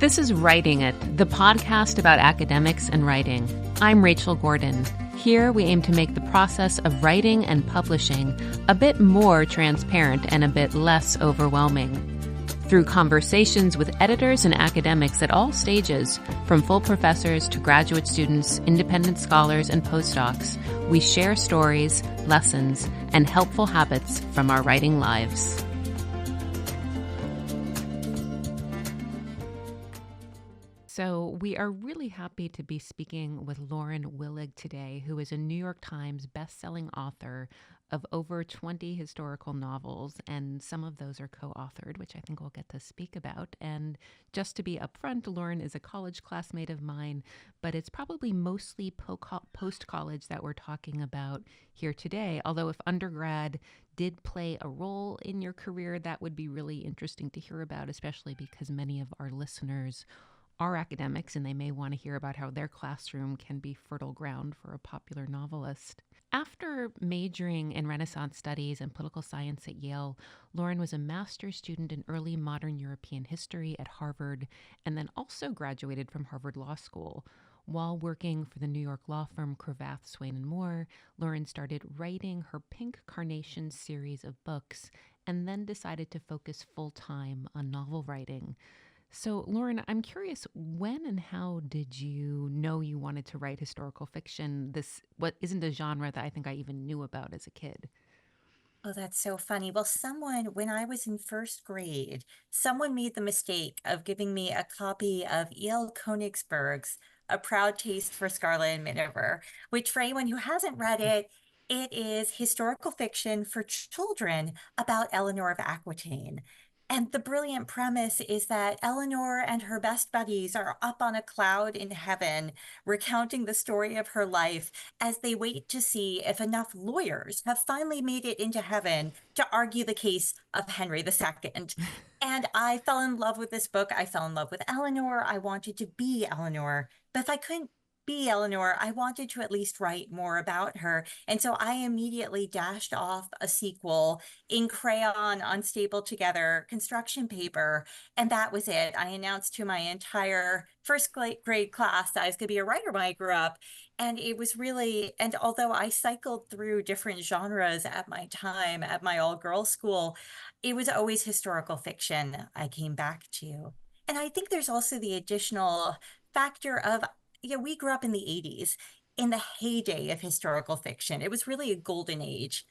This is Writing It, the podcast about academics and writing. I'm Rachel Gordon. Here we aim to make the process of writing and publishing a bit more transparent and a bit less overwhelming. Through conversations with editors and academics at all stages, from full professors to graduate students, independent scholars, and postdocs, we share stories, lessons, and helpful habits from our writing lives. So we are really happy to be speaking with Lauren Willig today, who is a New York Times bestselling author of over 20 historical novels, and some of those are co-authored, which I think we'll get to speak about. And just to be upfront, Lauren is a college classmate of mine, but it's probably mostly post-college that we're talking about here today. Although if undergrad did play a role in your career, that would be really interesting to hear about, especially because many of our listeners are academics and they may want to hear about how their classroom can be fertile ground for a popular novelist. After majoring in Renaissance studies and political science at Yale, Lauren was a master's student in early modern European history at Harvard and then also graduated from Harvard Law School. While working for the New York law firm Cravath, Swaine and Moore, Lauren started writing her Pink Carnation series of books and then decided to focus full-time on novel writing. So, Lauren, I'm curious, when and how did you know you wanted to write historical fiction? This what isn't a genre that I think I even knew about as a kid. Oh, that's so funny. Well, when I was in first grade, someone made the mistake of giving me a copy of E.L. Konigsberg's A Proud Taste for Scarlet and Miniver, which for anyone who hasn't read it, it is historical fiction for children about Eleanor of Aquitaine. And the brilliant premise is that Eleanor and her best buddies are up on a cloud in heaven, recounting the story of her life as they wait to see if enough lawyers have finally made it into heaven to argue the case of Henry II. And I fell in love with this book. I fell in love with Eleanor. I wanted to be Eleanor. But if I couldn't be Eleanor, I wanted to at least write more about her. And so I immediately dashed off a sequel in crayon on stapled together construction paper. And that was it. I announced to my entire first grade class that I was going to be a writer when I grew up. And it was really, and although I cycled through different genres at my time at my all-girls school, it was always historical fiction I came back to. And I think there's also the additional factor of, we grew up in the 80s in the heyday of historical fiction. It was really a golden age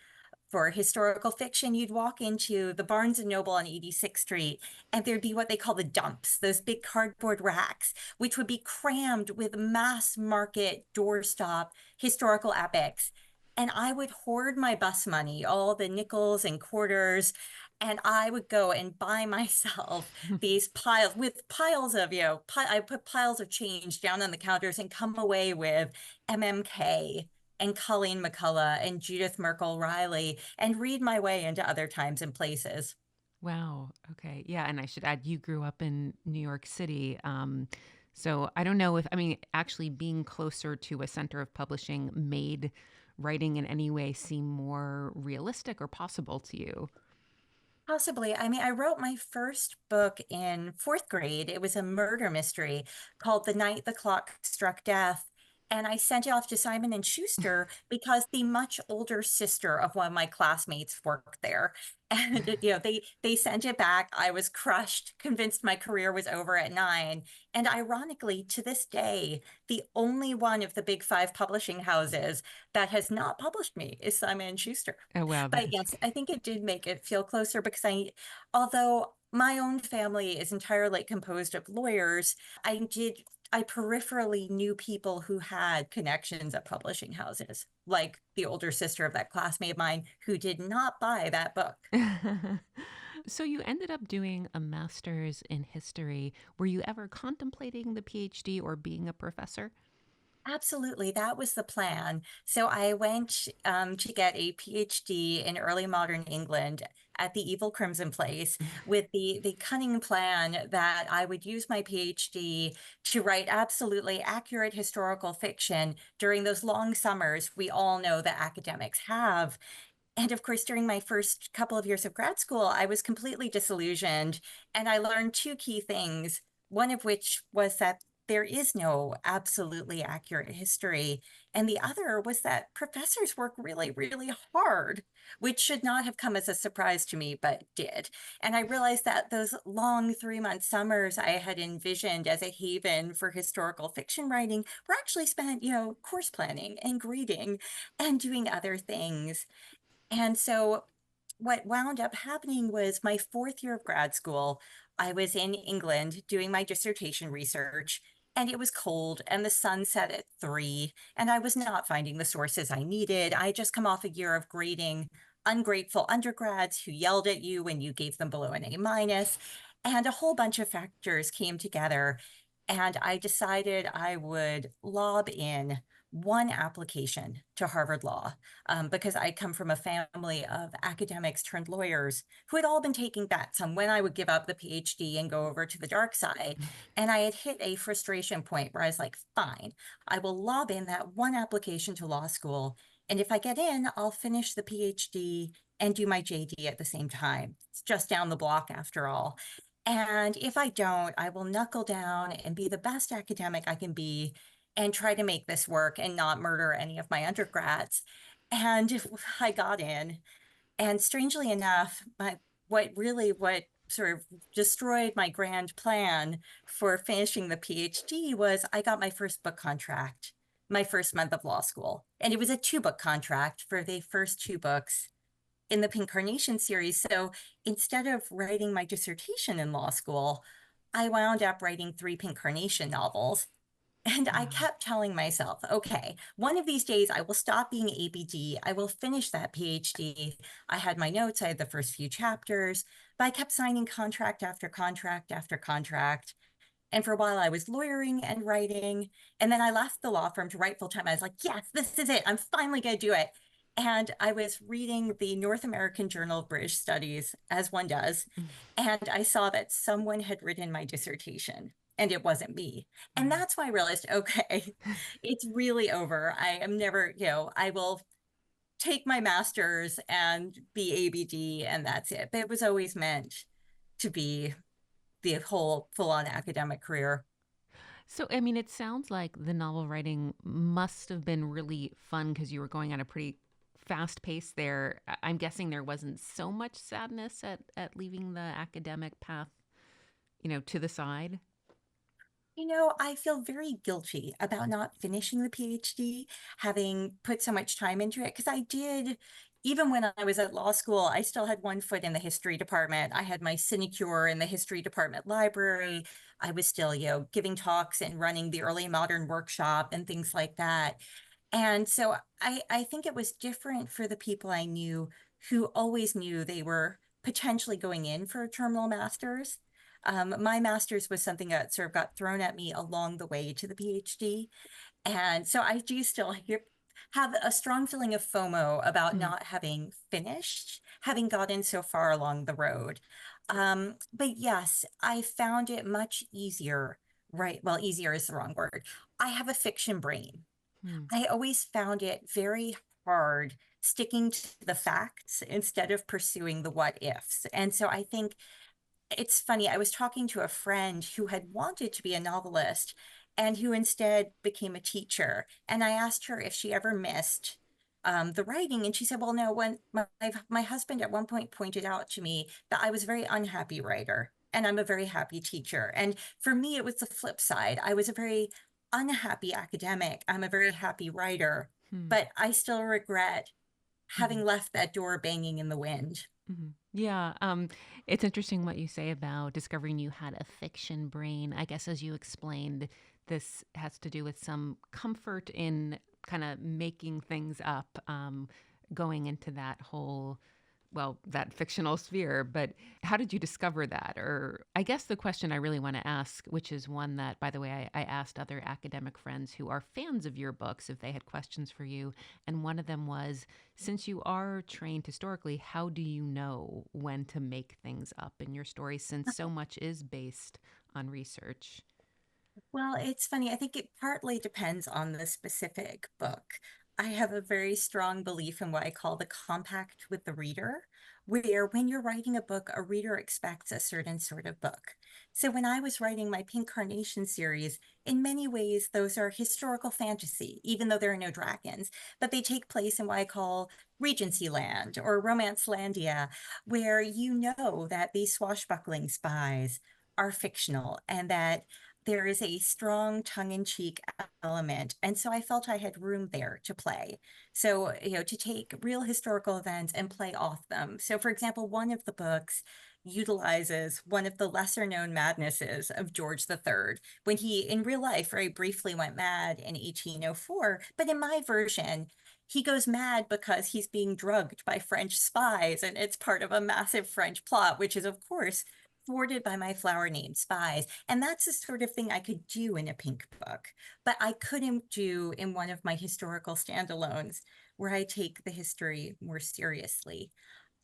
for historical fiction. You'd walk into the Barnes and Noble on 86th Street, and there'd be what they call the dumps, those big cardboard racks, which would be crammed with mass market doorstop historical epics. And I would hoard my bus money, all the nickels and quarters, and I would go and buy myself these piles of, I put piles of change down on the counters and come away with MMK and Colleen McCullough and Judith Merkel Riley and read my way into other times and places. Wow. Okay. Yeah. And I should add, you grew up in New York City. So I don't know if, I mean, actually being closer to a center of publishing made writing in any way seem more realistic or possible to you. Possibly. I mean, I wrote my first book in fourth grade. It was a murder mystery called The Night the Clock Struck Death. And I sent it off to Simon and Schuster because the much older sister of one of my classmates worked there. And they sent it back. I was crushed, convinced my career was over at 9. And ironically, to this day, the only one of the big 5 publishing houses that has not published me is Simon and Schuster. Oh, wow. That But is. yes, I think it did make it feel closer because although my own family is entirely composed of lawyers, I peripherally knew people who had connections at publishing houses, like the older sister of that classmate of mine who did not buy that book. So you ended up doing a master's in history. Were you ever contemplating the PhD or being a professor? Absolutely, that was the plan. So I went to get a PhD in early modern England at the Evil Crimson Place with the cunning plan that I would use my PhD to write absolutely accurate historical fiction during those long summers we all know that academics have. And of course, during my first couple of years of grad school, I was completely disillusioned, and I learned 2 key things. one of which was that there is no absolutely accurate history. And the other was that professors work really, really hard, which should not have come as a surprise to me, but did. And I realized that those long 3-month summers I had envisioned as a haven for historical fiction writing were actually spent, course planning and grading and doing other things. And so what wound up happening was my fourth year of grad school, I was in England doing my dissertation research, and it was cold and the sun set at 3, and I was not finding the sources I needed. I had just come off a year of grading ungrateful undergrads who yelled at you when you gave them below an A minus, and a whole bunch of factors came together. And I decided I would lob in one application to Harvard Law, because I come from a family of academics turned lawyers who had all been taking bets on when I would give up the PhD and go over to the dark side. And I had hit a frustration point where I was like, fine, I will lob in that one application to law school. And if I get in, I'll finish the PhD and do my JD at the same time. It's just down the block after all. And if I don't, I will knuckle down and be the best academic I can be and try to make this work and not murder any of my undergrads. And I got in, and strangely enough, what sort of destroyed my grand plan for finishing the PhD was I got my first book contract, my first month of law school. And it was a 2-book contract for the first 2 books in the Pink Carnation series. So instead of writing my dissertation in law school, I wound up writing 3 Pink Carnation novels. And I Wow. kept telling myself, okay, one of these days I will stop being ABD. I will finish that PhD. I had my notes, I had the first few chapters, but I kept signing contract after contract after contract. And for a while, I was lawyering and writing. And then I left the law firm to write full time. I was like, yes, this is it. I'm finally going to do it. And I was reading the North American Journal of British Studies, as one does. And I saw that someone had written my dissertation and it wasn't me. And Wow. that's why I realized, okay, it's really over. I am never, I will take my master's and be ABD and that's it. But it was always meant to be the whole full on academic career. So, I mean, it sounds like the novel writing must have been really fun because you were going at a pretty fast pace there. I'm guessing there wasn't so much sadness at leaving the academic path, to the side. I feel very guilty about not finishing the PhD, having put so much time into it, because I did, even when I was at law school, I still had one foot in the history department. I had my sinecure in the history department library. I was still, giving talks and running the early modern workshop and things like that. And so I think it was different for the people I knew who always knew they were potentially going in for a terminal master's. My master's was something that sort of got thrown at me along the way to the PhD. And so I do still have a strong feeling of FOMO about Hmm. not having finished, having gotten so far along the road. But yes, I found it much easier, right? Well, easier is the wrong word. I have a fiction brain. Hmm. I always found it very hard sticking to the facts instead of pursuing the what ifs. And so I think it's funny. I was talking to a friend who had wanted to be a novelist and who instead became a teacher. And I asked her if she ever missed the writing. And she said, well, no, when my husband at one point pointed out to me that I was a very unhappy writer and I'm a very happy teacher. And for me, it was the flip side. I was a very unhappy academic. I'm a very happy writer, Hmm. but I still regret Hmm. having left that door banging in the wind. Yeah, it's interesting what you say about discovering you had a fiction brain. I guess as you explained, this has to do with some comfort in kind of making things up, going into that whole, well, that fictional sphere. But how did you discover that? Or I guess the question I really want to ask, which is one that, by the way, I asked other academic friends who are fans of your books if they had questions for you. And one of them was, since you are trained historically, how do you know when to make things up in your story since so much is based on research? Well, it's funny. I think it partly depends on the specific book. I have a very strong belief in what I call the compact with the reader, where when you're writing a book, a reader expects a certain sort of book. So when I was writing my Pink Carnation series, in many ways, those are historical fantasy, even though there are no dragons, but they take place in what I call Regency Land or Romance Landia, where you know that these swashbuckling spies are fictional and that there is a strong tongue-in-cheek element. And so I felt I had room there to play. So, to take real historical events and play off them. So, for example, one of the books utilizes one of the lesser known madnesses of George III when he, in real life, very briefly went mad in 1804. But in my version, he goes mad because he's being drugged by French spies, and it's part of a massive French plot, which is, of course, thwarted by my flower named spies. And that's the sort of thing I could do in a pink book, but I couldn't do in one of my historical standalones where I take the history more seriously.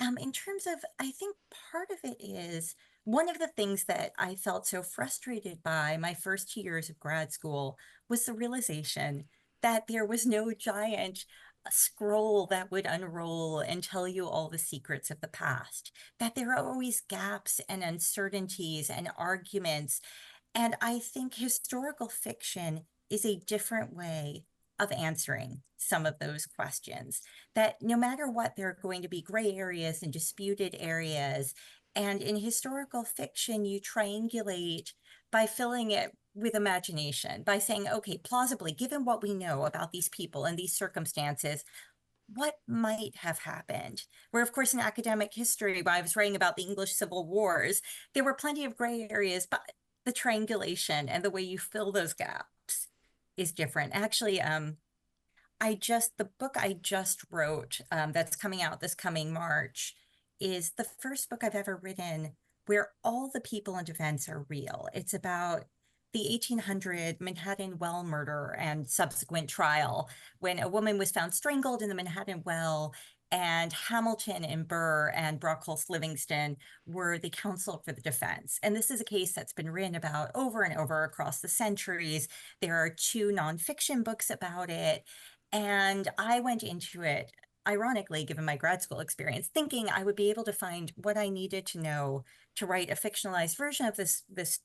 In terms of, I think part of it is one of the things that I felt so frustrated by my first 2 years of grad school was the realization that there was no giant scroll that would unroll and tell you all the secrets of the past, that there are always gaps and uncertainties and arguments. And I think historical fiction is a different way of answering some of those questions. That no matter what, there are going to be gray areas and disputed areas. And in historical fiction, you triangulate by filling it with imagination, by saying, okay, plausibly, given what we know about these people and these circumstances, what might have happened? Where, of course, in academic history, when I was writing about the English Civil Wars, there were plenty of gray areas, but the triangulation and the way you fill those gaps is different. Actually, the book I just wrote, that's coming out this coming March, is the first book I've ever written where all the people and events are real. It's about the 1800 Manhattan well murder and subsequent trial when a woman was found strangled in the Manhattan well, and Hamilton and Burr and Brockholst Livingston were the counsel for the defense. And this is a case that's been written about over and over across the centuries. There are two nonfiction books about it. And I went into it, ironically, given my grad school experience, thinking I would be able to find what I needed to know to write a fictionalized version of this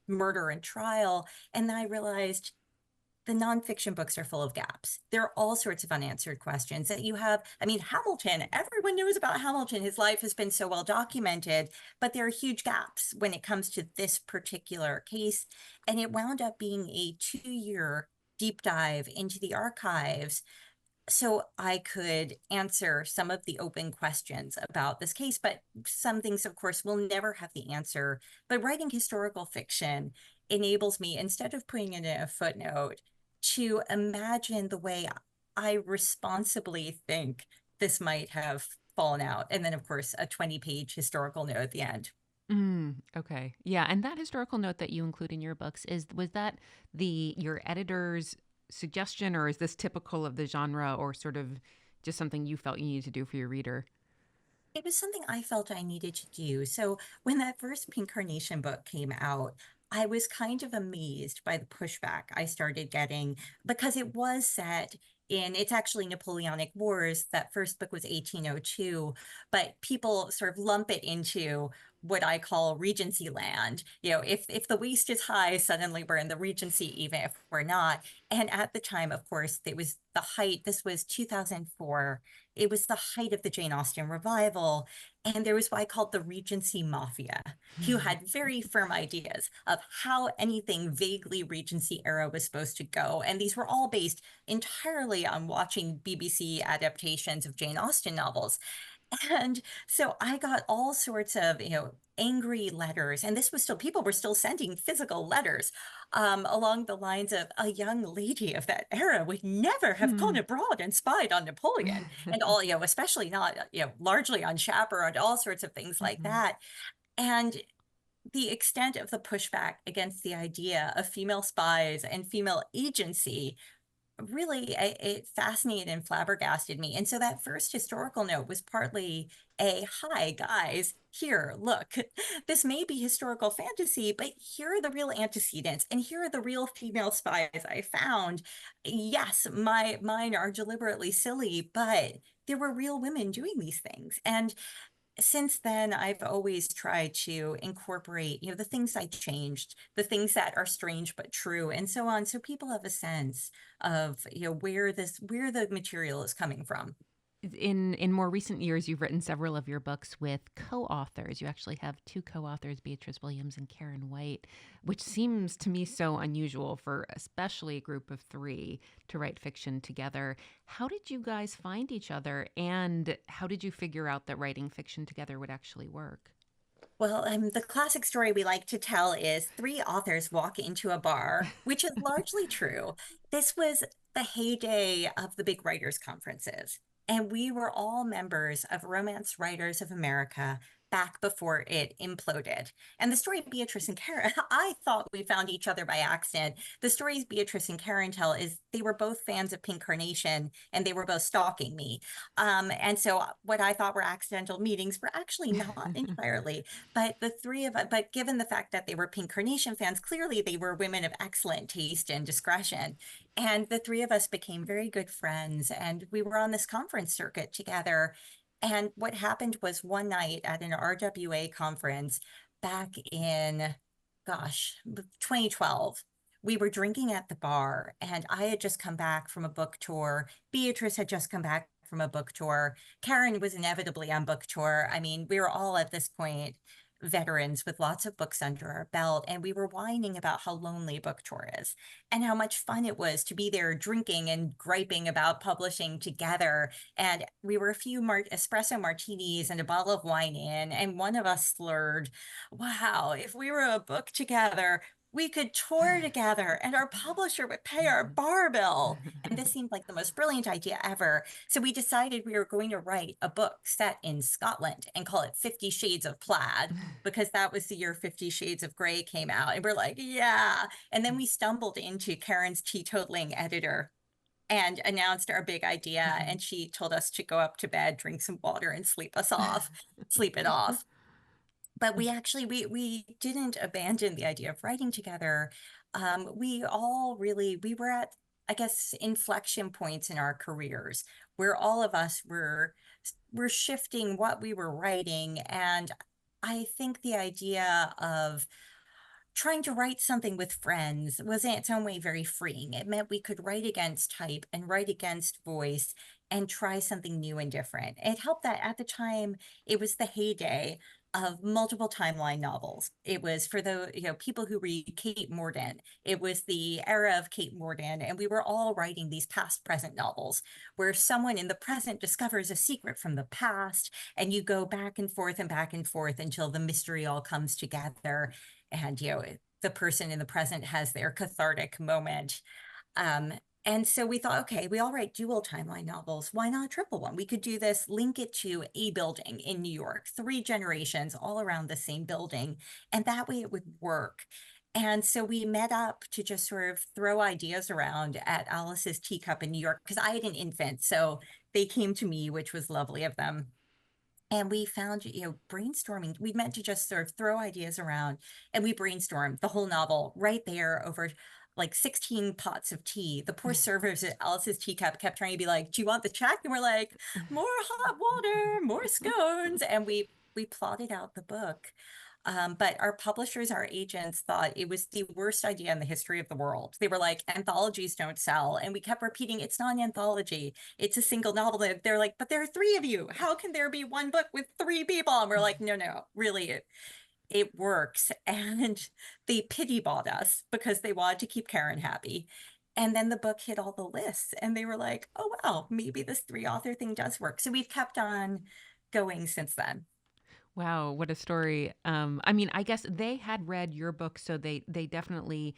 murder and trial. And then I realized the nonfiction books are full of gaps. There are all sorts of unanswered questions that you have. I mean, Hamilton, everyone knows about Hamilton. His life has been so well documented, but there are huge gaps when it comes to this particular case. And it wound up being a 2 year deep dive into the archives so I could answer some of the open questions about this case. But some things, of course, will never have the answer. But writing historical fiction enables me, instead of putting it in a footnote, to imagine the way I responsibly think this might have fallen out. And then, of course, a 20-page historical note at the end. Okay. Yeah, and that historical note that you include in your books was that the your editor's suggestion, or is this typical of the genre, or sort of just something you felt you needed to do for your reader? It was something I felt I needed to do. So when that first Pink Carnation book came out, I was kind of amazed by the pushback I started getting because it was set it's actually Napoleonic Wars. That first book was 1802, but people sort of lump it into what I call Regency land. If the waist is high, suddenly we're in the Regency, even if we're not. And at the time, of course, it was the height. This was 2004. It was the height of the Jane Austen revival. And there was what I called the Regency Mafia, who had very firm ideas of how anything vaguely Regency era was supposed to go. And these were all based entirely on watching BBC adaptations of Jane Austen novels. And so I got all sorts of, angry letters. And this was still, people were still sending physical letters along the lines of a young lady of that era would never have gone abroad and spied on Napoleon and all, especially not, largely unchaperoned, all sorts of things like Mhm. that. And the extent of the pushback against the idea of female spies and female agency really it fascinated and flabbergasted me. And so that first historical note was partly a hi guys, here, look, this may be historical fantasy, but here are the real antecedents and here are the real female spies I found. Yes, mine are deliberately silly, but there were real women doing these things. And since then, I've always tried to incorporate, the things I changed, the things that are strange but true, and so on, so people have a sense of, where the material is coming from. In more recent years, you've written several of your books with co-authors. You actually have two co-authors, Beatrice Williams and Karen White, which seems to me so unusual for especially a group of three to write fiction together. How did you guys find each other, and how did you figure out that writing fiction together would actually work? Well, the classic story we like to tell is three authors walk into a bar, which is largely true. This was the heyday of the big writers' conferences, and we were all members of Romance Writers of America back before it imploded. And the story Beatrice and Karen, I thought we found each other by accident. The stories Beatrice and Karen tell is they were both fans of Pink Carnation and they were both stalking me. And so what I thought were accidental meetings were actually not entirely. But the three of us, but given the fact that they were Pink Carnation fans, clearly they were women of excellent taste and discretion. And the three of us became very good friends. And we were on this conference circuit together. And what happened was one night at an RWA conference back in, gosh, 2012, we were drinking at the bar, and I had just come back from a book tour. Beatrice had just come back from a book tour. Karen was inevitably on book tour. I mean, we were all at this point veterans with lots of books under our belt, and we were whining about how lonely book tour is and how much fun it was to be there drinking and griping about publishing together. And we were a few espresso martinis and a bottle of wine in, and one of us slurred, "Wow, if we were a book together, we could tour together and our publisher would pay our bar bill." And this seemed like the most brilliant idea ever. So we decided we were going to write a book set in Scotland and call it 50 Shades of Plaid, because that was the year 50 Shades of Grey came out. And we're like, yeah. And then we stumbled into Karen's teetotaling editor and announced our big idea. And she told us to go up to bed, drink some water, and sleep it off. But we didn't abandon the idea of writing together. We were at, I guess, inflection points in our careers where all of us were shifting what we were writing. And I think the idea of trying to write something with friends was in its own way very freeing. It meant we could write against type and write against voice and try something new and different. It helped that at the time it was the heyday of multiple timeline novels. It was for the people who read Kate Morden. It was the era of Kate Morden, and we were all writing these past present novels where someone in the present discovers a secret from the past, and you go back and forth until the mystery all comes together, and the person in the present has their cathartic moment. um, and so we thought, okay, we all write dual timeline novels. Why not a triple one? We could do this, link it to a building in New York, three generations all around the same building, and that way it would work. And so we met up to just sort of throw ideas around at Alice's Teacup in New York, because I had an infant, so they came to me, which was lovely of them. And we found, brainstorming. We meant to just sort of throw ideas around, and we brainstormed the whole novel right there over like 16 pots of tea. The poor servers at Alice's Teacup kept trying to be like, "Do you want the check?" And we're like, "More hot water, more scones." And we plotted out the book. But our publishers, our agents thought it was the worst idea in the history of the world. They were like, "Anthologies don't sell." And we kept repeating, "It's not an anthology, it's a single novel." They're like, "But there are three of you. How can there be one book with three people?" And we're like, "No, no, really, it works." And they pity bought us because they wanted to keep Karen happy. And then the book hit all the lists, and they were like, "Oh, wow, maybe this three author thing does work." So we've kept on going since then. Wow, what a story. I mean, I guess they had read your book, so they definitely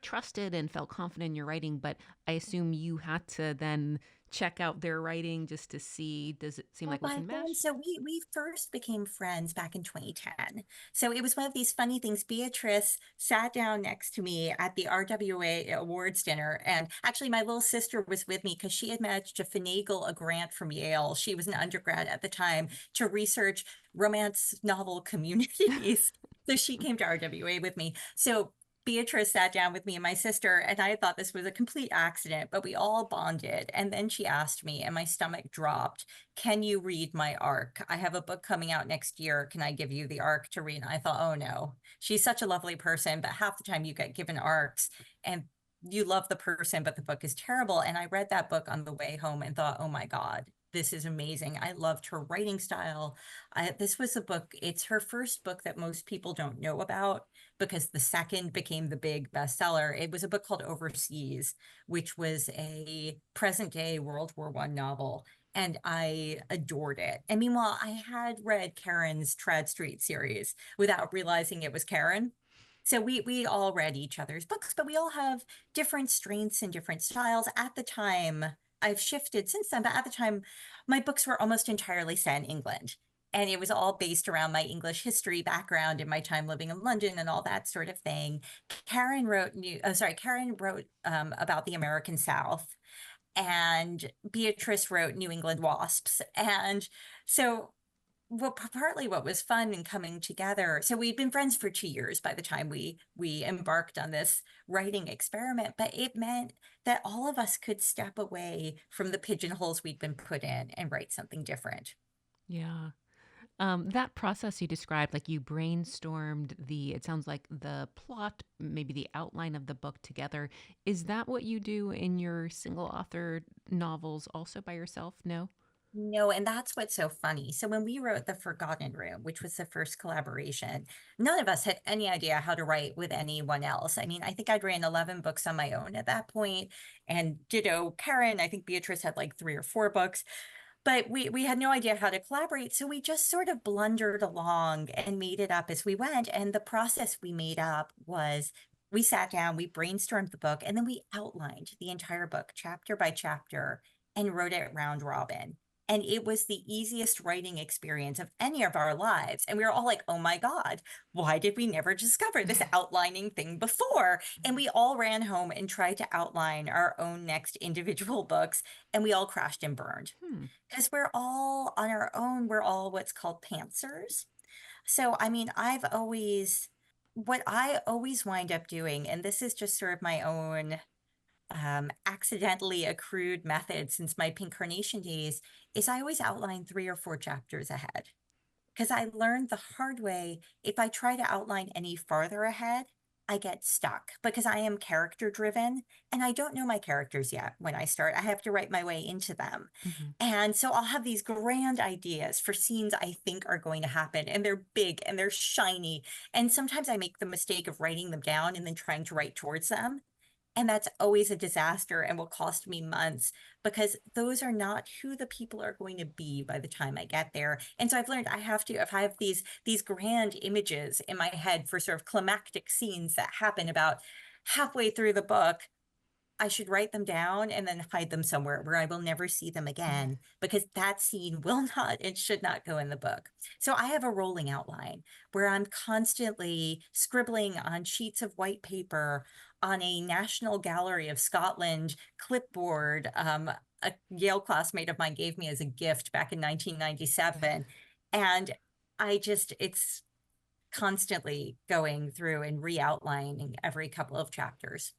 trusted and felt confident in your writing, but I assume you had to then check out their writing just to see, does it seem Well, like we by can then, mesh? so we first became friends back in 2010. So it was one of these funny things. Beatrice sat down next to me at the RWA awards dinner, and actually my little sister was with me because she had managed to finagle a grant from Yale. She was an undergrad at the time to research romance novel communities. So she came to RWA with me. So Beatrice sat down with me and my sister, and I thought this was a complete accident, but we all bonded. And then she asked me, and my stomach dropped, "Can you read my arc? I have a book coming out next year. Can I give you the arc to read?" And I thought, oh no, she's such a lovely person, but half the time you get given arcs and you love the person, but the book is terrible. And I read that book on the way home and thought, oh my God, this is amazing. I loved her writing style. This was a book, it's her first book that most people don't know about because the second became the big bestseller. It was a book called Overseas, which was a present day World War I novel. And I adored it. And meanwhile, I had read Karen's Trad Street series without realizing it was Karen. So we all read each other's books, but we all have different strengths and different styles. At the time, I've shifted since then, but at the time, my books were almost entirely set in England. And it was all based around my English history background and my time living in London and all that sort of thing. Karen wrote about the American South, and Beatrice wrote New England Wasps. And so partly what was fun in coming together. So we'd been friends for 2 years by the time we embarked on this writing experiment, but it meant that all of us could step away from the pigeonholes we'd been put in and write something different. Yeah. That process you described, like you brainstormed it sounds like the plot, maybe the outline of the book together. Is that what you do in your single author novels also by yourself? No? No, and that's what's so funny. So when we wrote The Forgotten Room, which was the first collaboration, none of us had any idea how to write with anyone else. I mean, I think I'd written 11 books on my own at that point, and ditto Karen. I think Beatrice had like 3 or 4 books, but we had no idea how to collaborate. So we just sort of blundered along and made it up as we went. And the process we made up was we sat down, we brainstormed the book, and then we outlined the entire book chapter by chapter and wrote it round robin. And it was the easiest writing experience of any of our lives. And we were all like, oh my God, why did we never discover this outlining thing before? And we all ran home and tried to outline our own next individual books, and we all crashed and burned Hmm. because we're all on our own. We're all what's called pantsers. So, I mean, what I always wind up doing, and this is just sort of my own accidentally accrued method since my Pink Carnation days, is I always outline 3 or 4 chapters ahead because I learned the hard way. If I try to outline any farther ahead, I get stuck because I am character driven and I don't know my characters yet when I start. I have to write my way into them. Hmm. And so I'll have these grand ideas for scenes I think are going to happen, and they're big and they're shiny. And sometimes I make the mistake of writing them down and then trying to write towards them. And that's always a disaster and will cost me months because those are not who the people are going to be by the time I get there. And so I've learned I have to, if I have these grand images in my head for sort of climactic scenes that happen about halfway through the book, I should write them down and then hide them somewhere where I will never see them again because that scene will not, it should not go in the book. So I have a rolling outline where I'm constantly scribbling on sheets of white paper on a National Gallery of Scotland clipboard. A Yale classmate of mine gave me as a gift back in 1997. And it's constantly going through and re-outlining every couple of chapters.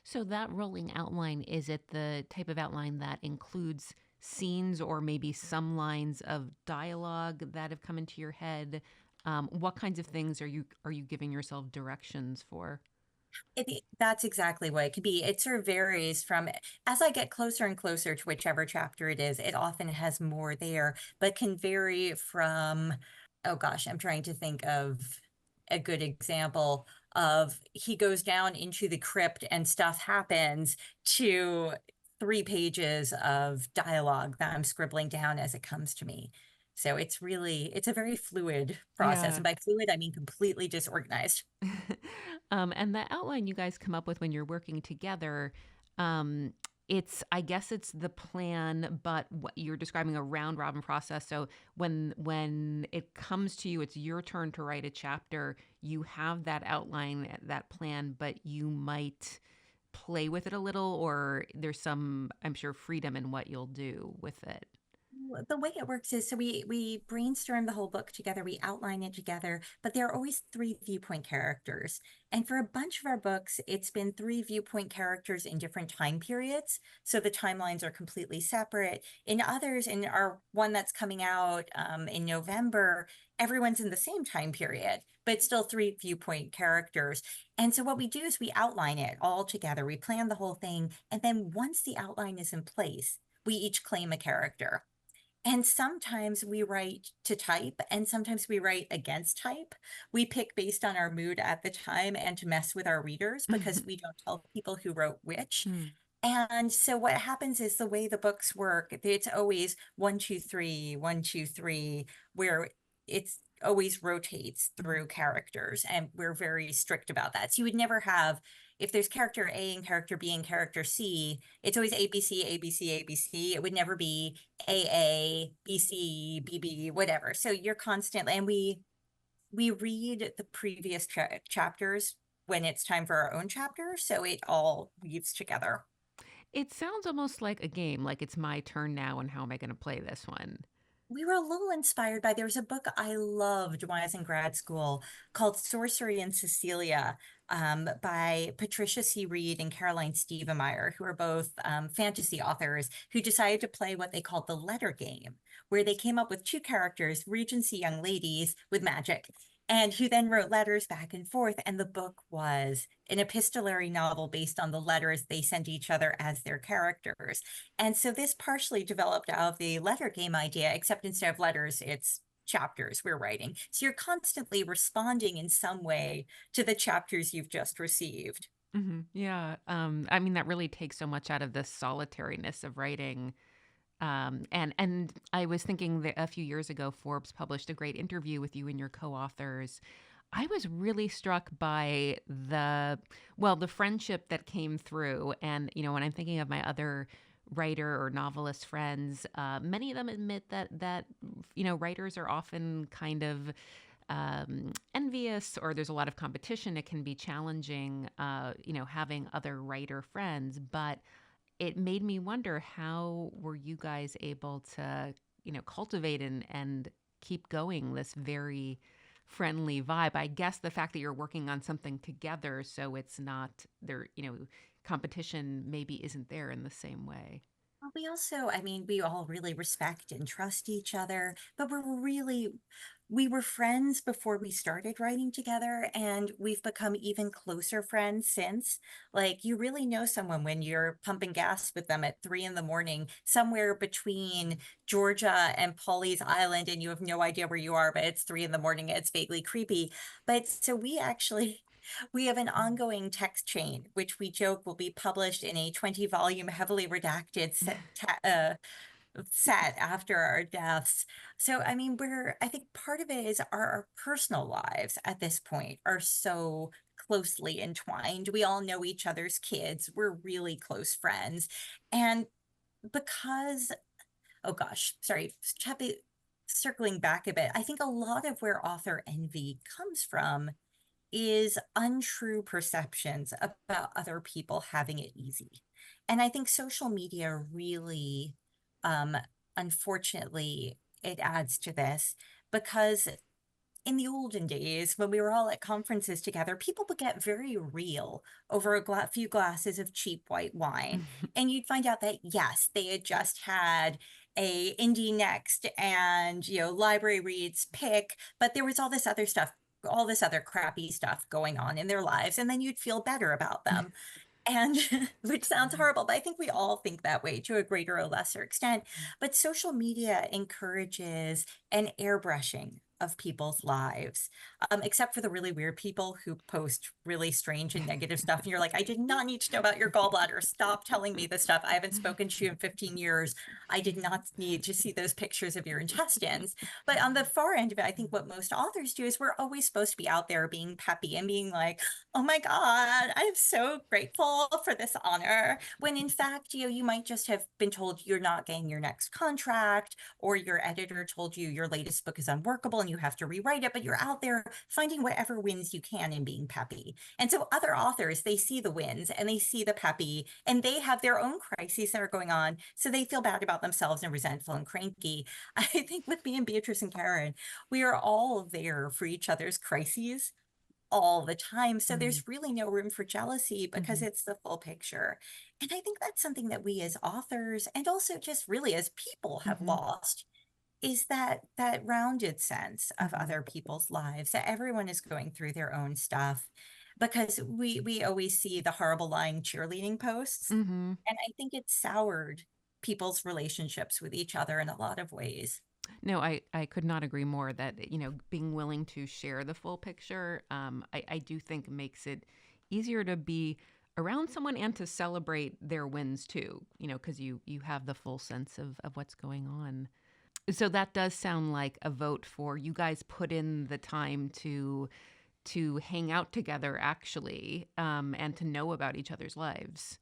So that rolling outline, is it the type of outline that includes scenes or maybe some lines of dialogue that have come into your head? What kinds of things are you giving yourself directions for? That's exactly what it could be. It sort of varies from as I get closer and closer to whichever chapter it is, it often has more there, but can vary from, oh gosh, I'm trying to think of a good example of he goes down into the crypt and stuff happens to 3 pages of dialogue that I'm scribbling down as it comes to me. So it's a very fluid process. Yeah. And by fluid, I mean completely disorganized. And the outline you guys come up with when you're working together, um, I guess it's the plan, but what you're describing a round robin process. So when it comes to you, it's your turn to write a chapter. You have that outline, that plan, but you might play with it a little, or there's some, I'm sure, freedom in what you'll do with it. The way it works is so we brainstorm the whole book together, we outline it together, but there are always three viewpoint characters. And for a bunch of our books, it's been three viewpoint characters in different time periods. So the timelines are completely separate. In others, in our one that's coming out in November, everyone's in the same time period, but it's still three viewpoint characters. And so what we do is we outline it all together. We plan the whole thing. And then once the outline is in place, we each claim a character. And sometimes we write to type, and sometimes we write against type. We pick based on our mood at the time and to mess with our readers because we don't tell people who wrote which. Mm, And so what happens is the way the books work, it's always one, two, three, one, two, three, where it's always rotates mm, through characters. And we're very strict about that. So you would never have, if there's character A and character B and character C, it's always ABC, ABC, ABC. It would never be AA, BC, BB, whatever. So you're constantly, and we read the previous chapters when it's time for our own chapter. So it all weaves together. It sounds almost like a game, like it's my turn now, and how am I going to play this one? We were a little inspired by there was a book I loved when I was in grad school called Sorcery and Cecilia by Patricia C. Reed and Caroline Stevemeyer, who are both fantasy authors who decided to play what they called the letter game, where they came up with two characters, Regency young ladies with magic, and who then wrote letters back and forth. And the book was an epistolary novel based on the letters they sent each other as their characters. And so this partially developed out of the letter game idea, except instead of letters, it's chapters we're writing. So you're constantly responding in some way to the chapters you've just received. Yeah. I mean, that really takes so much out of the solitariness of writing. And I was thinking that a few years ago, Forbes published a great interview with you and your co-authors. I was really struck by the friendship that came through. And, when I'm thinking of my other writer or novelist friends, many of them admit that writers are often kind of envious, or there's a lot of competition. It can be challenging, having other writer friends. But it made me wonder, how were you guys able to, cultivate and keep going this very friendly vibe? I guess the fact that you're working on something together, so it's not there, competition maybe isn't there in the same way. Well, we also, I mean, we all really respect and trust each other, but we were friends before we started writing together, and we've become even closer friends since. Like, you really know someone when you're pumping gas with them at 3 in the morning, somewhere between Georgia and Pawleys Island, and you have no idea where you are, but it's 3 in the morning. It's vaguely creepy. But so we actually, we have an ongoing text chain, which we joke will be published in a 20-volume, heavily redacted set after our deaths. So, I mean, I think part of it is our personal lives at this point are so closely entwined. We all know each other's kids. We're really close friends. And because, oh gosh, sorry, circling back a bit, I think a lot of where author envy comes from is untrue perceptions about other people having it easy. And I think social media really, um, unfortunately, it adds to this because in the olden days, when we were all at conferences together, people would get very real over a few glasses of cheap white wine. And you'd find out that, yes, they had just had a indie next and, library reads pick, but there was all this other stuff, all this other crappy stuff going on in their lives. And then you'd feel better about them. And which sounds horrible, but I think we all think that way to a greater or lesser extent. But social media encourages an airbrushing of people's lives, except for the really weird people who post really strange and negative stuff. And you're like, I did not need to know about your gallbladder. Stop telling me this stuff. I haven't spoken to you in 15 years. I did not need to see those pictures of your intestines. But on the far end of it, I think what most authors do is we're always supposed to be out there being peppy and being like, oh my God, I'm so grateful for this honor. When in fact, you might just have been told you're not getting your next contract, or your editor told you your latest book is unworkable and you have to rewrite it, but you're out there finding whatever wins you can and being peppy. And so other authors, they see the wins and they see the peppy, and they have their own crises that are going on. So they feel bad about themselves and resentful and cranky. I think with me and Beatrice and Karen, we are all there for each other's crises all the time. So Mm, there's really no room for jealousy because mhm, it's the full picture. And I think that's something that we as authors and also just really as people have mhm, lost, is that rounded sense of mhm, other people's lives, that everyone is going through their own stuff, because we always see the horrible lying cheerleading posts. mhm. And I think it's soured people's relationships with each other in a lot of ways. No, I could not agree more that, being willing to share the full picture, I do think makes it easier to be around someone and to celebrate their wins too, because you have the full sense of what's going on. So that does sound like a vote for you guys put in the time to hang out together actually, and to know about each other's lives.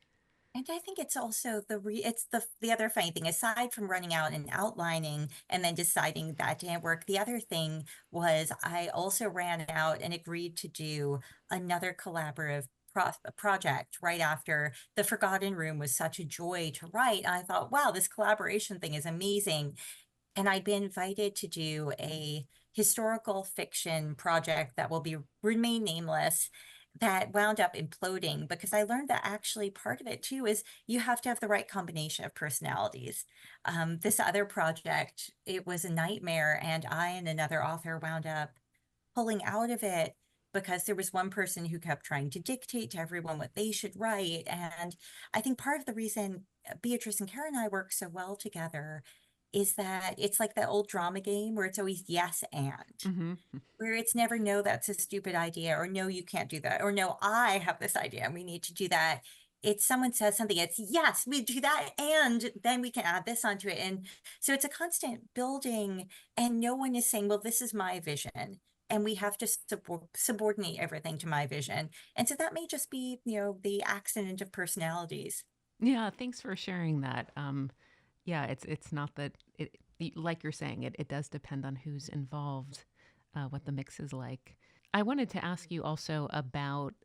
And I think it's also it's the other funny thing, aside from running out and outlining and then deciding that didn't work. The other thing was I also ran out and agreed to do another collaborative project right after The Forgotten Room was such a joy to write. I thought, wow, this collaboration thing is amazing. And I'd been invited to do a historical fiction project that will be remain nameless, that wound up imploding because I learned that actually part of it too is you have to have the right combination of personalities. This other project, it was a nightmare, and I and another author wound up pulling out of it because there was one person who kept trying to dictate to everyone what they should write. And I think part of the reason Beatrice and Karen and I work so well together is that it's like that old drama game where it's always yes and, Hmm. where it's never no, that's a stupid idea, or no, you can't do that, or no, I have this idea and we need to do that. It's someone says something, it's yes, we do that, and then we can add this onto it. And so it's a constant building, and no one is saying, well, this is my vision. And we have to subordinate everything to my vision. And so that may just be, the accident of personalities. Yeah, thanks for sharing that. Yeah, it's not that like you're saying, it does depend on who's involved, what the mix is like. I wanted to ask you also about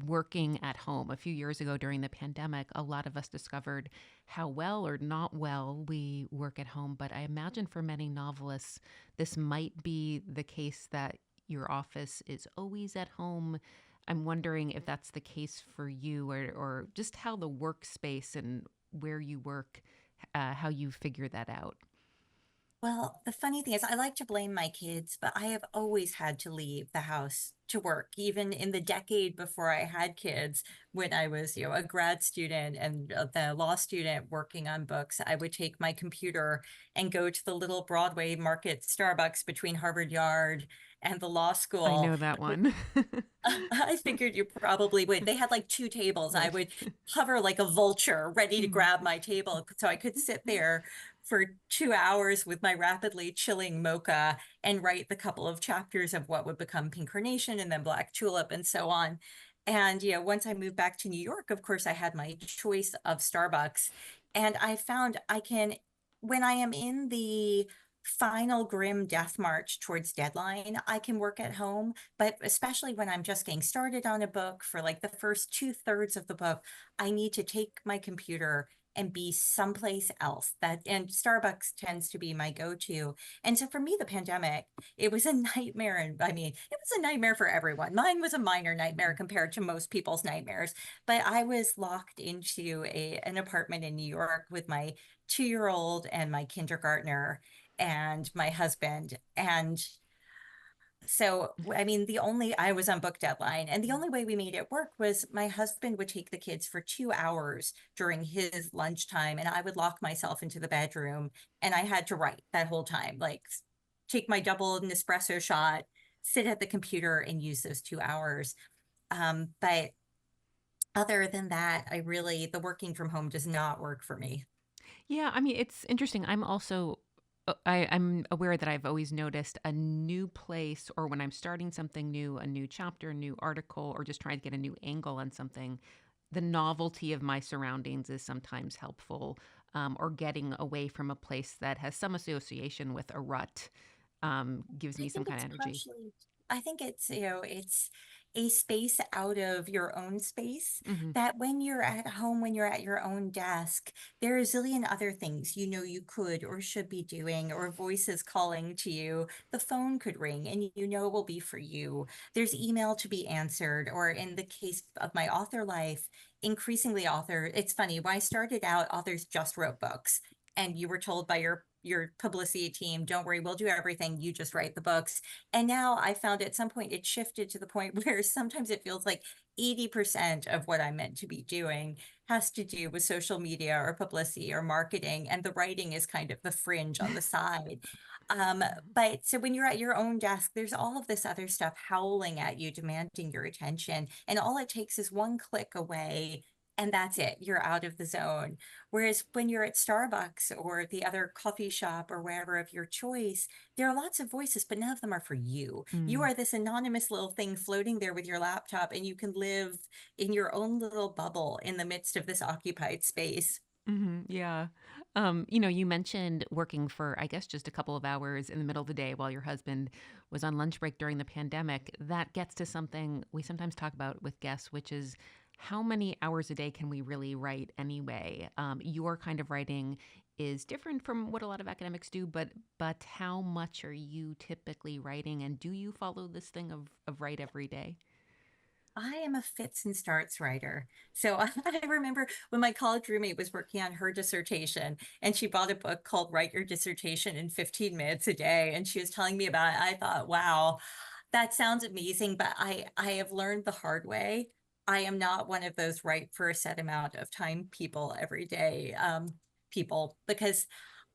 working at home. A few years ago during the pandemic, a lot of us discovered how well or not well we work at home. But I imagine for many novelists, this might be the case that your office is always at home. I'm wondering if that's the case for you, or just how the workspace and where you work, how you figure that out. Well, the funny thing is, I like to blame my kids, but I have always had to leave the house to work, even in the decade before I had kids. When I was, a grad student and the law student working on books, I would take my computer and go to the little Broadway market Starbucks between Harvard Yard and the law I school. know that one. I figured you probably would. They had like two tables. I Right. would hover like a vulture, ready to Mm. grab my table so I could sit there for 2 hours with my rapidly chilling mocha and write the couple of chapters of what would become Pink Carnation and then Black Tulip and so on. And, once I moved back to New York, of course, I had my choice of Starbucks. And I found I can, when I am in the final grim death march towards deadline, I can work at home. But especially when I'm just getting started on a book, for like the first two-thirds of the book, I need to take my computer and be someplace else. That, and Starbucks tends to be my go-to. And so for me, the pandemic, it was a nightmare. And I mean, it was a nightmare for everyone. Mine was a minor nightmare compared to most people's nightmares. But I was locked into an apartment in New York with my 2-year-old and my kindergartner and my husband. And so, I mean, I was on book deadline, and the only way we made it work was my husband would take the kids for 2 hours during his lunchtime, and I would lock myself into the bedroom, and I had to write that whole time, like take my double Nespresso shot, sit at the computer, and use those 2 hours. But other than that, the working from home does not work for me. Yeah, I mean, it's interesting. I'm also I'm aware that I've always noticed a new place, or when I'm starting something new, a new chapter, new article, or just trying to get a new angle on something, the novelty of my surroundings is sometimes helpful, or getting away from a place that has some association with a rut. gives I me some think kind it's of energy. partially, I think it's, it's a space out of your own space Hmm. that when you're at home, when you're at your own desk, there are a zillion other things you know you could or should be doing, or voices calling to you. The phone could ring and you know it will be for you. There's email to be answered, or in the case of my author life, increasingly author, it's funny, when I started out, authors just wrote books and you were told by your publicity team, don't worry, we'll do everything, you just write the books. And now I found at some point it shifted to the point where sometimes it feels like 80% of what I'm meant to be doing has to do with social media or publicity or marketing, and the writing is kind of the fringe on the side. But so when you're at your own desk, there's all of this other stuff howling at you, demanding your attention. And all it takes is one click away, and that's it. You're out of the zone. Whereas when you're at Starbucks or the other coffee shop or wherever of your choice, there are lots of voices, but none of them are for you. You Mm. are this anonymous little thing floating there with your laptop, and you can live in your own little bubble in the midst of this occupied space. Hmm. Yeah. You mentioned working for, I guess, just a couple of hours in the middle of the day while your husband was on lunch break during the pandemic. That gets to something we sometimes talk about with guests, which is how many hours a day can we really write anyway? Your kind of writing is different from what a lot of academics do, but how much are you typically writing, and do you follow this thing of write every day? I am a fits and starts writer. So I remember when my college roommate was working on her dissertation and she bought a book called Write Your Dissertation in 15 Minutes a Day. And she was telling me about it. I thought, wow, that sounds amazing, but I have learned the hard way. I am not one of those write for a set amount of time people every day people, because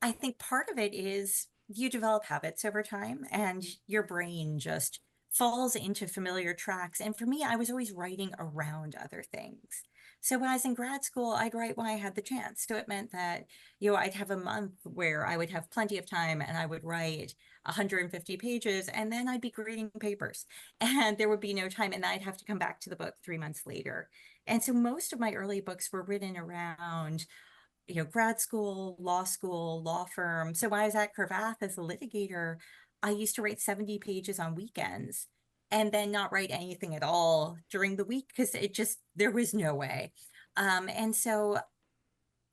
I think part of it is you develop habits over time and your brain just falls into familiar tracks. And for me, I was always writing around other things. So when I was in grad school, I'd write when I had the chance. So it meant that, I'd have a month where I would have plenty of time and I would write 150 pages, and then I'd be grading papers and there would be no time. And I'd have to come back to the book 3 months later. And so most of my early books were written around grad school, law firm. So when I was at Cravath as a litigator, I used to write 70 pages on weekends and then not write anything at all during the week because there was no way. And so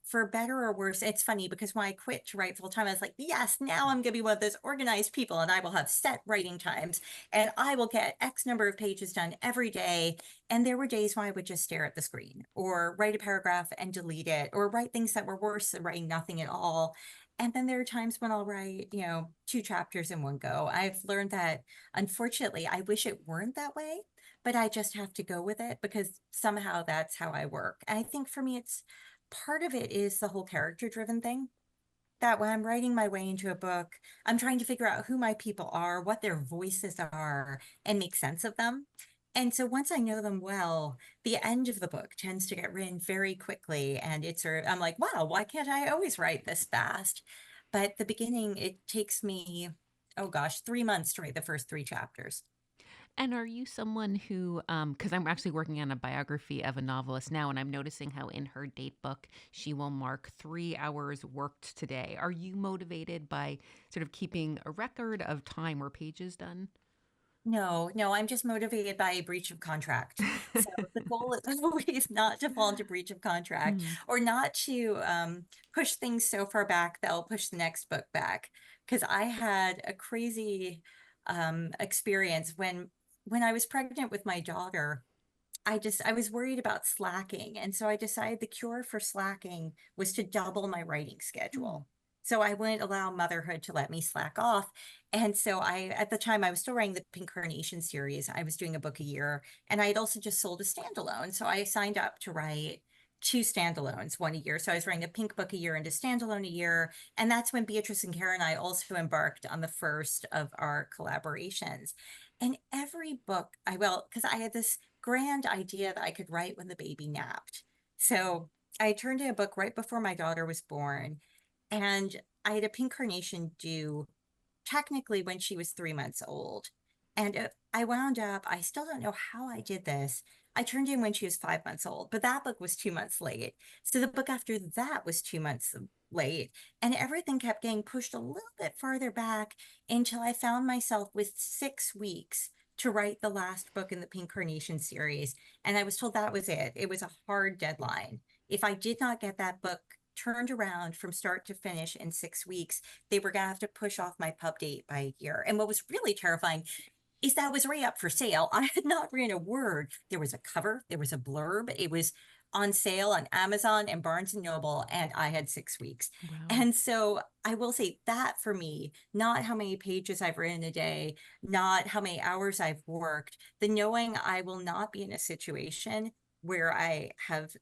for better or worse, it's funny because when I quit to write full time, I was like, yes, now I'm going to be one of those organized people and I will have set writing times and I will get X number of pages done every day. And there were days when I would just stare at the screen or write a paragraph and delete it or write things that were worse than writing nothing at all. And then there are times when I'll write, 2 chapters in one go. I've learned that unfortunately, I wish it weren't that way, but I just have to go with it because somehow that's how I work. And I think for me, it's part of it is the whole character driven thing that when I'm writing my way into a book, I'm trying to figure out who my people are, what their voices are, and make sense of them. And so once I know them well, the end of the book tends to get written very quickly. And I'm like, wow, why can't I always write this fast? But the beginning, it takes me, oh gosh, 3 months to write the first 3 chapters. And are you someone who, because I'm actually working on a biography of a novelist now, and I'm noticing how in her date book she will mark 3 hours worked today. Are you motivated by sort of keeping a record of time or pages done? No, no, I'm just motivated by a breach of contract. So the goal is always not to fall into breach of contract Hmm. or not to push things so far back that I'll push the next book back. Because I had a crazy experience when I was pregnant with my daughter. I was worried about slacking. And so I decided the cure for slacking was to double my writing Hmm. schedule. So I wouldn't allow motherhood to let me slack off. And so at the time, I was still writing the Pink Carnation series. I was doing a book a year and I had also just sold a standalone. So I signed up to write 2 standalones, one a year. So I was writing a Pink book a year and a standalone a year. And that's when Beatrice and Kara and I also embarked on the first of our collaborations. And every book because I had this grand idea that I could write when the baby napped. So I turned in a book right before my daughter was born, and I had a Pink Carnation due technically when she was 3 months old. And I wound up, I still don't know how I did this, I turned in when she was 5 months old, but that book was 2 months late. So the book after that was 2 months late. And everything kept getting pushed a little bit farther back until I found myself with 6 weeks to write the last book in the Pink Carnation series. And I was told that was it. It was a hard deadline. If I did not get that book turned around from start to finish in 6 weeks, they were going to have to push off my pub date by a year. And what was really terrifying is that was right up for sale. I had not written a word. There was a cover, there was a blurb. It was on sale on Amazon and Barnes and Noble, and I had 6 weeks. Wow. And so I will say that for me, not how many pages I've written a day, not how many hours I've worked, the knowing I will not be in a situation where I have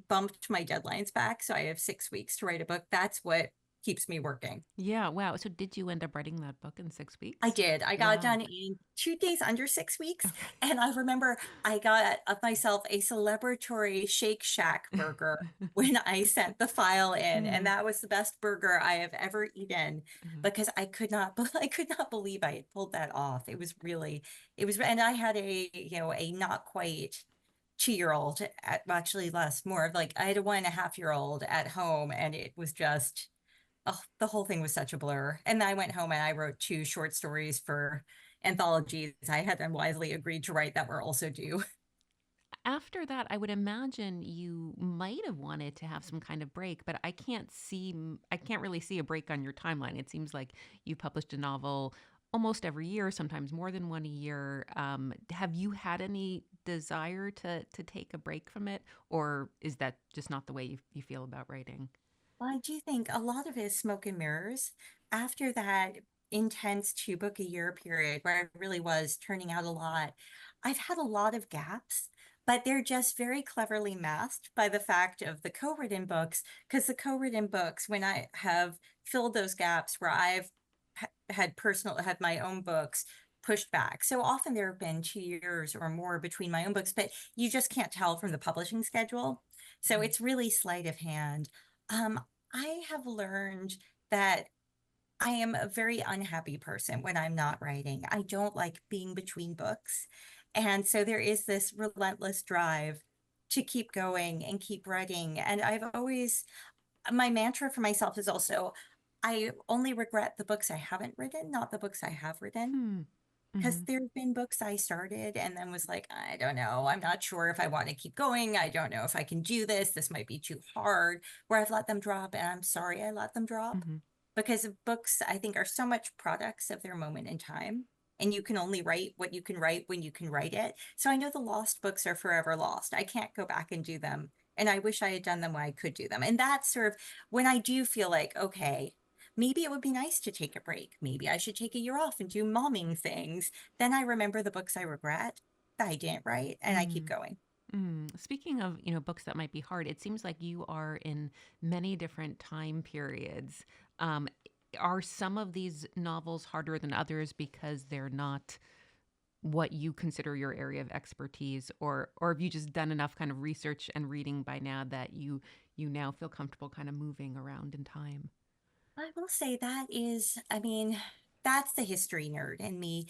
bumped my deadlines back. So I have 6 weeks to write a book. That's what keeps me working. Yeah, wow. So did you end up writing that book in 6 I weeks? did. I got it Wow. done in 2 days, under 6 weeks. Okay. And I remember I got of myself a celebratory Shake Shack burger when I sent the file in. And Mm, that was the best burger I have ever eaten mhm. because I could not believe I had pulled that off. It was, and I had a not quite 2 year old, actually less, more of like, I had a 1.5 year old at home, and it was just, oh, the whole thing was such a blur. And I went home and I wrote 2 short stories for anthologies I had unwisely agreed to write that were also due. After that, I would imagine you might have wanted to have some kind of break, but I can't really see a break on your timeline. It seems like you published a novel almost every year, sometimes more than one a year. Have you had any desire to take a break from it, or is that just not the way you feel about writing? Well, I do think a lot of it is smoke and mirrors. After that intense 2 book a year period where I really was turning out a lot, I've had a lot of gaps, but they're just very cleverly masked by the fact of the co-written books. Because the co-written books, when I have filled those gaps where I've had my own books pushed back. So often there have been 2 years or more between my own books, but you just can't tell from the publishing schedule. So Mhm. it's really sleight of hand. Um, I have learned that I am a very unhappy person when I'm not writing. I don't like being between books. And so there is this relentless drive to keep going and keep writing. And my mantra for myself is also, I only regret the books I haven't written, not the books I have written. Hmm. Because Hmm. there have been books I started and then was like, I don't know. I'm not sure if I want to keep going. I don't know if I can do this. This might be too hard. Where I've let them drop, and I'm sorry I let them drop Hmm. because books, I think, are so much products of their moment in time. And you can only write what you can write when you can write it. So I know the lost books are forever lost. I can't go back and do them. And I wish I had done them when I could do them. And that's sort of when I do feel like, okay, maybe it would be nice to take a break. Maybe I should take a year off and do momming things. Then I remember the books I regret that I didn't write, and I keep Mm. going. Speaking of, books that might be hard, it seems like you are in many different time periods. Um, are some of these novels harder than others because they're not what you consider your area of expertise, or have you just done enough kind of research and reading by now that you now feel comfortable kind of moving around in time? I will say that is, I mean, that's the history nerd in me.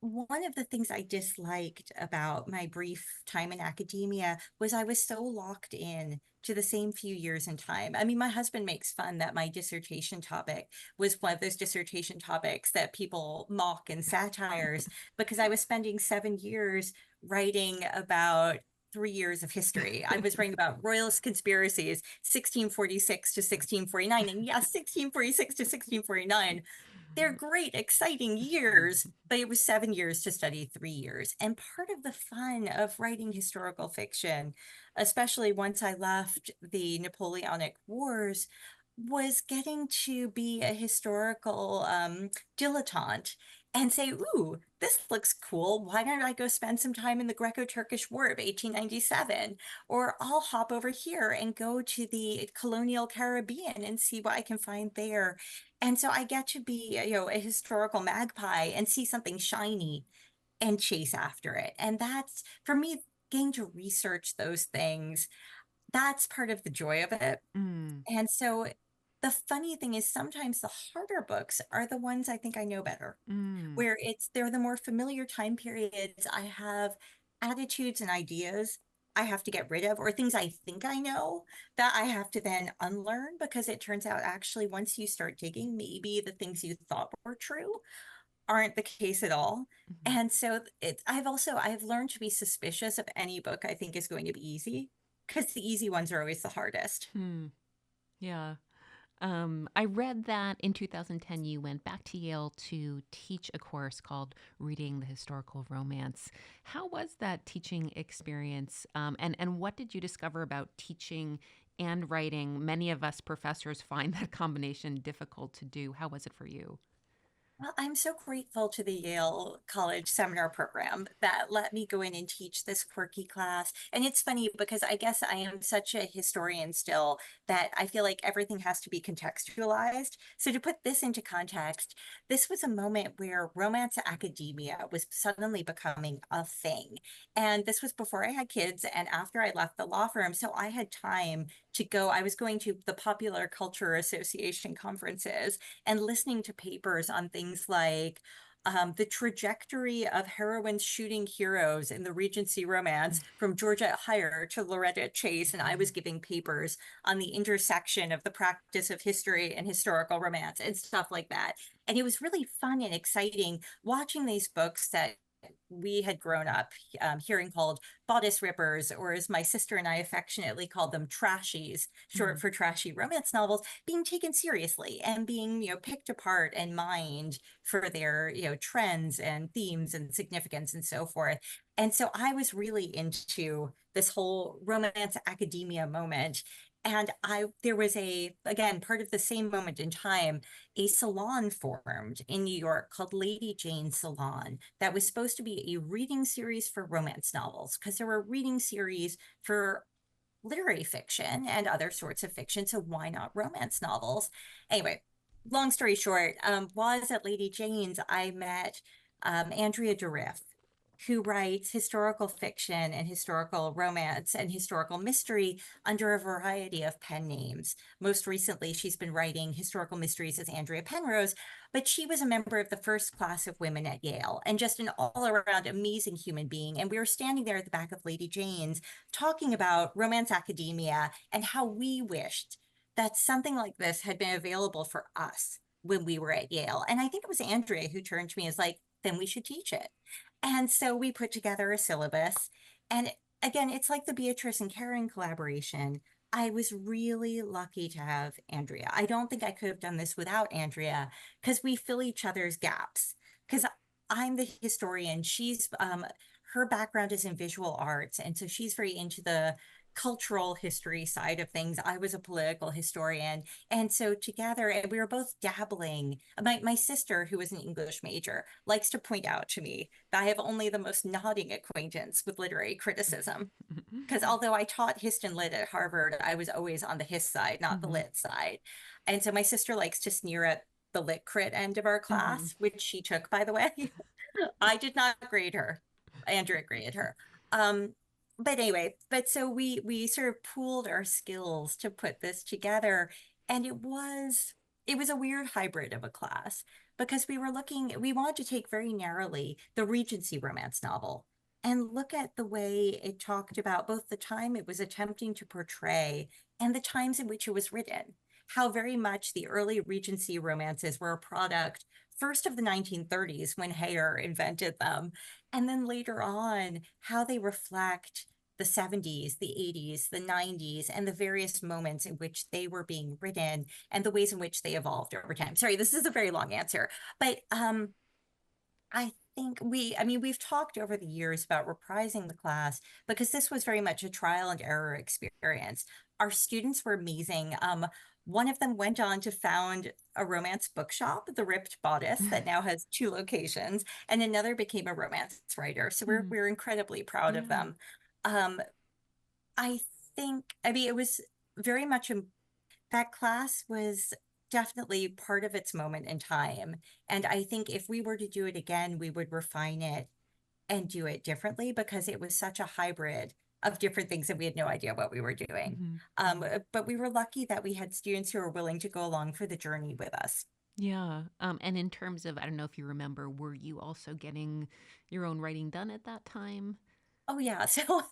One of the things I disliked about my brief time in academia was I was so locked in to the same few years in time. I mean, my husband makes fun that my dissertation topic was one of those dissertation topics that people mock and satires because I was spending 7 years writing about 3 years of history. I was writing about royalist conspiracies, 1646 to 1649. And yes, 1646 to 1649, they're great, exciting years, but it was 7 years to study 3 years. And part of the fun of writing historical fiction, especially once I left the Napoleonic Wars, was getting to be a historical dilettante and say, ooh, this looks cool. Why don't I go spend some time in the Greco-Turkish War of 1897? Or I'll hop over here and go to the colonial Caribbean and see what I can find there. And so I get to be, a historical magpie and see something shiny and chase after it. And that's, for me, getting to research those things, that's part of the joy of it. Mm, And so the funny thing is sometimes the harder books are the ones I think I know better, mm, where they're the more familiar time periods. I have attitudes and ideas I have to get rid of, or things I think I know that I have to then unlearn because it turns out actually once you start digging, maybe the things you thought were true aren't the case at all. Hmm. And so I've learned to be suspicious of any book I think is going to be easy because the easy ones are always the hardest. Hmm. Yeah. I read that in 2010 you went back to Yale to teach a course called Reading the Historical Romance. How was that teaching experience? And what did you discover about teaching and writing? Many of us professors find that combination difficult to do. How was it for you? Well, I'm so grateful to the Yale College seminar program that let me go in and teach this quirky class. And it's funny because I guess I am such a historian still that I feel like everything has to be contextualized. So, to put this into context, this was a moment where romance academia was suddenly becoming a thing. And this was before I had kids and after I left the law firm. So, I had time to go. I was going to the Popular Culture Association conferences and listening to papers on things like the trajectory of heroines shooting heroes in the Regency romance from Georgette Heyer to Loretta Chase. And I was giving papers on the intersection of the practice of history and historical romance and stuff like that. And it was really fun and exciting watching these books that we had grown up hearing called bodice rippers, or as my sister and I affectionately called them, trashies, Hmm. short for trashy romance novels, being taken seriously and being, picked apart and mined for their, trends and themes and significance and so forth. And so I was really into this whole romance academia moment. And there was again, part of the same moment in time, a salon formed in New York called Lady Jane Salon that was supposed to be a reading series for romance novels because there were reading series for literary fiction and other sorts of fiction. So why not romance novels? Anyway, long story short, was at Lady Jane's, I met Andrea Deriff, who writes historical fiction and historical romance and historical mystery under a variety of pen names. Most recently, she's been writing historical mysteries as Andrea Penrose, but she was a member of the first class of women at Yale and just an all around amazing human being. And we were standing there at the back of Lady Jane's talking about romance academia and how we wished that something like this had been available for us when we were at Yale. And I think it was Andrea who turned to me and was like, then we should teach it. And so we put together a syllabus. And again, it's like the Beatrice and Karen collaboration. I was really lucky to have Andrea. I don't think I could have done this without Andrea because we fill each other's gaps. Because I'm the historian. Her background is in visual arts. And so she's very into the cultural history side of things. I was a political historian. And so together, and we were both dabbling. My sister, who was an English major, likes to point out to me that I have only the most nodding acquaintance with literary criticism. Because although I taught Hist and Lit at Harvard, I was always on the Hist side, not the Hmm. Lit side. And so my sister likes to sneer at the Lit crit end of our Hmm. class, which she took, by the way. I did not grade her. Andrea graded her. Um, but anyway, but so we sort of pooled our skills to put this together, and it was a weird hybrid of a class because we wanted to take very narrowly the Regency romance novel and look at the way it talked about both the time it was attempting to portray and the times in which it was written. How very much the early Regency romances were a product first of the 1930s when Heyer invented them, and then later on, how they reflect the 70s, the 80s, the 90s, and the various moments in which they were being written and the ways in which they evolved over time. Sorry, this is a very long answer, but I think we've talked over the years about reprising the class because this was very much a trial and error experience. Our students were amazing. One of them went on to found a romance bookshop, The Ripped Bodice, that now has two locations, and another became a romance writer. So we're Hmm. we're incredibly proud of Yeah. them. Um, it was very much that class was definitely part of its moment in time. And I think if we were to do it again, we would refine it and do it differently because it was such a hybrid of different things that we had no idea what we were doing. Hmm. Hmm. But we were lucky that we had students who were willing to go along for the journey with us. Yeah. And in terms of, I don't know if you remember, were you also getting your own writing done at that time? Oh yeah. So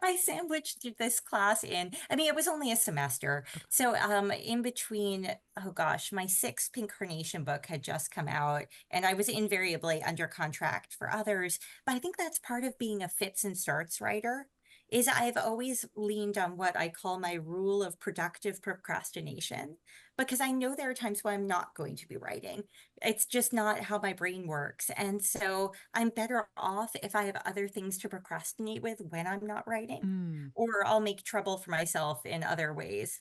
I sandwiched this class in, I mean, it was only a semester. Okay. So in between, oh gosh, my sixth Pink Carnation book had just come out and I was invariably under contract for others. But I think that's part of being a fits and starts writer is I've always leaned on what I call my rule of productive procrastination because I know there are times when I'm not going to be writing. It's just not how my brain works. And so I'm better off if I have other things to procrastinate with when I'm not writing, Mm. or I'll make trouble for myself in other ways.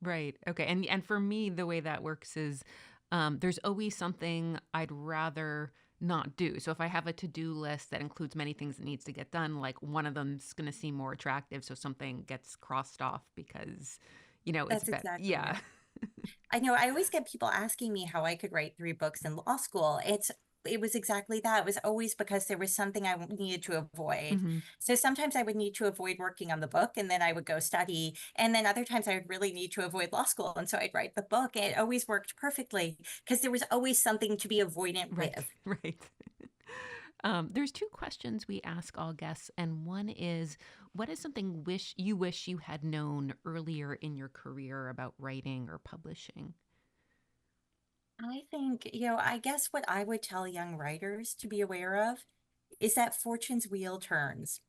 Right. Okay. And for me, the way that works is there's always something I'd rather not do. So if I have a to-do list that includes many things that needs to get done, like one of them's going to seem more attractive, so something gets crossed off because, it's That's better. exactly Yeah. it. I know I always get people asking me how I could write 3 books in law school. It was exactly that. It was always because there was something I needed to avoid. hmm So sometimes I would need to avoid working on the book and then I would go study. And then other times I would really need to avoid law school. And so I'd write the book. And it always worked perfectly because there was always something to be avoidant Right. with. Right. There's two questions we ask all guests, and one is, what is something wish you had known earlier in your career about writing or publishing? I think, I guess what I would tell young writers to be aware of is that fortune's wheel turns.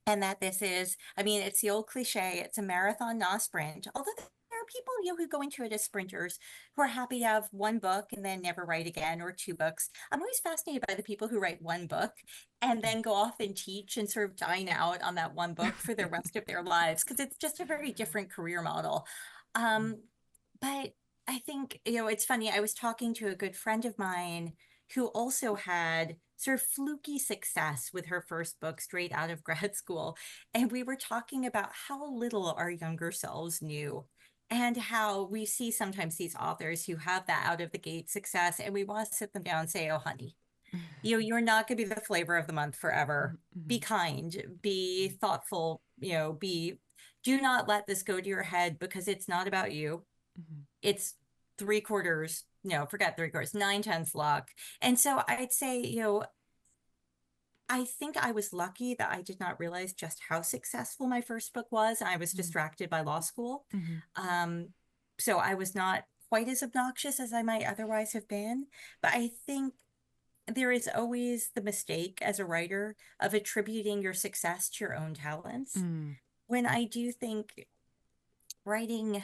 And that this is, I mean, it's the old cliche, it's a marathon, not a sprint. Although there are people, who go into it as sprinters who are happy to have one book and then never write again, or 2 books. I'm always fascinated by the people who write one book and then go off and teach and sort of dine out on that one book for the rest of their lives, because it's just a very different career model. Um, but I think, it's funny. I was talking to a good friend of mine who also had sort of fluky success with her first book straight out of grad school. And we were talking about how little our younger selves knew and how we see sometimes these authors who have that out of the gate success. And we want to sit them down and say, oh, honey, you're not going to be the flavor of the month forever. Be Mhm, kind, be thoughtful, do not let this go to your head because it's not about you. mhm, It's 3/4, no, forget 3/4, 9/10 luck. And so I'd say, I think I was lucky that I did not realize just how successful my first book was. I was mhm, distracted by law school. mhm, Um, so I was not quite as obnoxious as I might otherwise have been. But I think there is always the mistake as a writer of attributing your success to your own talents. mm, When I do think writing,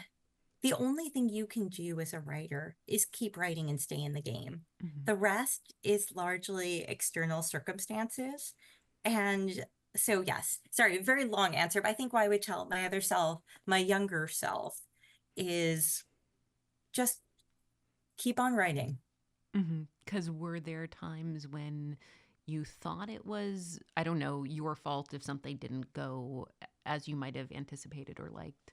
the only thing you can do as a writer is keep writing and stay in the game. mhm, The rest is largely external circumstances. And so, yes, sorry, very long answer, but I think what I would tell my other self, my younger self, is just keep on writing. mhm. 'Cause were there times when you thought it was, I don't know, your fault if something didn't go as you might have anticipated or liked?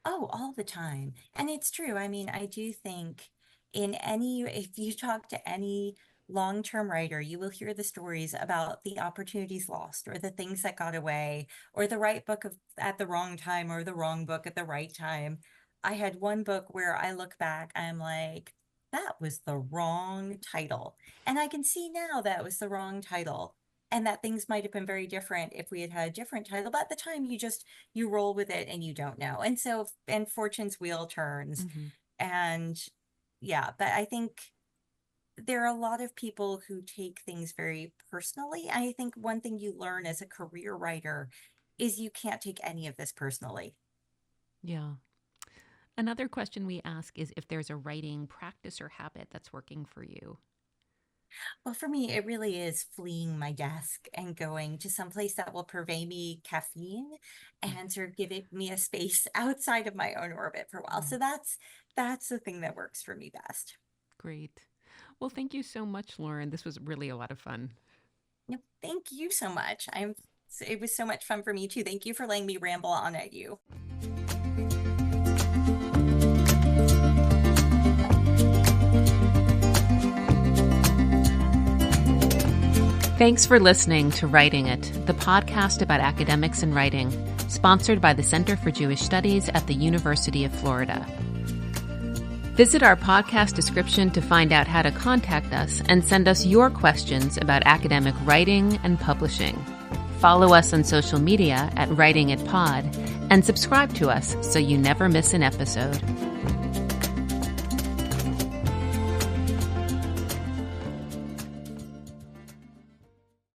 Oh, all the time. And it's true. I mean, I do think if you talk to any long-term writer, you will hear the stories about the opportunities lost or the things that got away or the right book at the wrong time or the wrong book at the right time. I had one book where I look back, I'm like, that was the wrong title. And I can see now that was the wrong title and that things might have been very different if we had had a different title. But at the time, you roll with it and you don't know. And so, and fortune's wheel turns. Mhm. And yeah, but I think there are a lot of people who take things very personally. I think one thing you learn as a career writer is you can't take any of this personally. Yeah. Another question we ask is if there's a writing practice or habit that's working for you. Well, for me, it really is fleeing my desk and going to some place that will purvey me caffeine Mm, and sort of give me a space outside of my own orbit for a while. mm. So that's the thing that works for me best. Great. Well, thank you so much, Lauren. This was really a lot of fun. Yep, thank you so much. It was so much fun for me too. Thank you for letting me ramble on at you. Thanks for listening to Writing It, the podcast about academics and writing, sponsored by the Center for Jewish Studies at the University of Florida. Visit our podcast description to find out how to contact us and send us your questions about academic writing and publishing. Follow us on social media at Writing It Pod and subscribe to us so you never miss an episode.